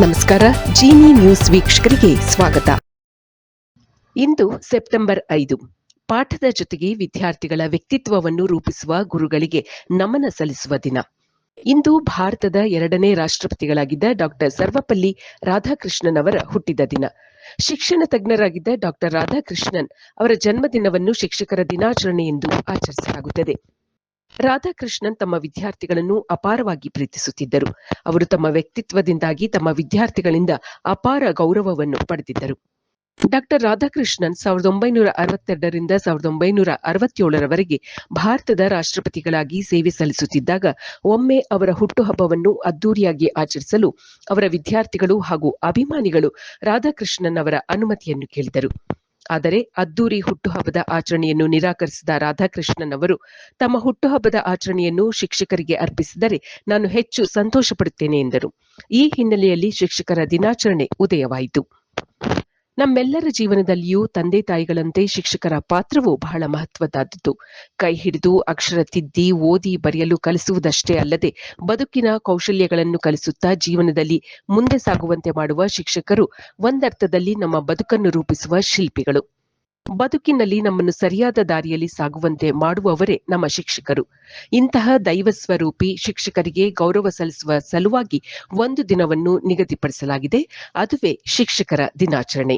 ನಮಸ್ಕಾರ. ಜೀನಿ ನ್ಯೂಸ್ ವೀಕ್ಷಕರಿಗೆ ಸ್ವಾಗತ. ಇಂದು ಸೆಪ್ಟೆಂಬರ್ 5. ಪಾಠದ ಜೊತೆಗೆ ವಿದ್ಯಾರ್ಥಿಗಳ ವ್ಯಕ್ತಿತ್ವವನ್ನು ರೂಪಿಸುವ ಗುರುಗಳಿಗೆ ನಮನ ಸಲ್ಲಿಸುವ ದಿನ. ಇಂದು ಭಾರತದ 2ನೇ ರಾಷ್ಟ್ರಪತಿಗಳಾಗಿದ್ದ ಡಾಕ್ಟರ್ ಸರ್ವಪಲ್ಲಿ ರಾಧಾಕೃಷ್ಣನ್ ಅವರ ಹುಟ್ಟಿದ ದಿನ. ಶಿಕ್ಷಣ ತಜ್ಞರಾಗಿದ್ದ ಡಾಕ್ಟರ್ ರಾಧಾಕೃಷ್ಣನ್ ಅವರ ಜನ್ಮದಿನವನ್ನು ಶಿಕ್ಷಕರ ದಿನಾಚರಣೆ ಎಂದು ಆಚರಿಸಲಾಗುತ್ತದೆ. ರಾಧಾಕೃಷ್ಣನ್ ತಮ್ಮ ವಿದ್ಯಾರ್ಥಿಗಳನ್ನು ಅಪಾರವಾಗಿ ಪ್ರೀತಿಸುತ್ತಿದ್ದರು. ಅವರು ತಮ್ಮ ವ್ಯಕ್ತಿತ್ವದಿಂದಾಗಿ ತಮ್ಮ ವಿದ್ಯಾರ್ಥಿಗಳಿಂದ ಅಪಾರ ಗೌರವವನ್ನು ಪಡೆದಿದ್ದರು. ಡಾಕ್ಟರ್ ರಾಧಾಕೃಷ್ಣನ್ 1962ರಿಂದ 1967ರವರೆಗೆ ಭಾರತದ ರಾಷ್ಟ್ರಪತಿಗಳಾಗಿ ಸೇವೆ ಸಲ್ಲಿಸುತ್ತಿದ್ದಾಗ ಒಮ್ಮೆ ಅವರ ಹುಟ್ಟುಹಬ್ಬವನ್ನು ಅದ್ದೂರಿಯಾಗಿ ಆಚರಿಸಲು ಅವರ ವಿದ್ಯಾರ್ಥಿಗಳು ಹಾಗೂ ಅಭಿಮಾನಿಗಳು ರಾಧಾಕೃಷ್ಣನ್ ಅವರ ಅನುಮತಿಯನ್ನು ಕೇಳಿದರು. ಆದರೆ ಅದ್ದೂರಿ ಹುಟ್ಟುಹಬ್ಬದ ಆಚರಣೆಯನ್ನು ನಿರಾಕರಿಸಿದ ರಾಧಾಕೃಷ್ಣನ್ ಅವರು ತಮ್ಮ ಹುಟ್ಟುಹಬ್ಬದ ಆಚರಣೆಯನ್ನು ಶಿಕ್ಷಕರಿಗೆ ಅರ್ಪಿಸಿದರೆ ನಾನು ಹೆಚ್ಚು ಸಂತೋಷ ಪಡುತ್ತೇನೆ ಎಂದರು. ಈ ಹಿನ್ನೆಲೆಯಲ್ಲಿ ಶಿಕ್ಷಕರ ದಿನಾಚರಣೆ ಉದಯವಾಯಿತು. ನಮ್ಮೆಲ್ಲರ ಜೀವನದಲ್ಲಿಯೂ ತಂದೆ ತಾಯಿಗಳಂತೆ ಶಿಕ್ಷಕರ ಪಾತ್ರವು ಬಹಳ ಮಹತ್ವದ್ದಾದದ್ದು. ಕೈ ಹಿಡಿದು ಅಕ್ಷರ ತಿದ್ದಿ ಓದಿ ಬರೆಯಲು ಕಲಿಸುವುದಷ್ಟೇ ಅಲ್ಲದೆ ಬದುಕಿನ ಕೌಶಲ್ಯಗಳನ್ನು ಕಲಿಸುತ್ತಾ ಜೀವನದಲ್ಲಿ ಮುಂದೆ ಸಾಗುವಂತೆ ಮಾಡುವ ಶಿಕ್ಷಕರು ಒಂದರ್ಥದಲ್ಲಿ ನಮ್ಮ ಬದುಕನ್ನು ರೂಪಿಸುವ ಶಿಲ್ಪಿಗಳು. ಬದುಕಿನಲ್ಲಿ ನಮ್ಮನ್ನು ಸರಿಯಾದ ದಾರಿಯಲ್ಲಿ ಸಾಗುವಂತೆ ಮಾಡುವವರೇ ನಮ್ಮ ಶಿಕ್ಷಕರು. ಇಂತಹ ದೈವ ಸ್ವರೂಪಿ ಶಿಕ್ಷಕರಿಗೆ ಗೌರವ ಸಲ್ಲಿಸುವ ಸಲುವಾಗಿ ಒಂದು ದಿನವನ್ನು ನಿಗದಿಪಡಿಸಲಾಗಿದೆ. ಅದುವೇ ಶಿಕ್ಷಕರ ದಿನಾಚರಣೆ.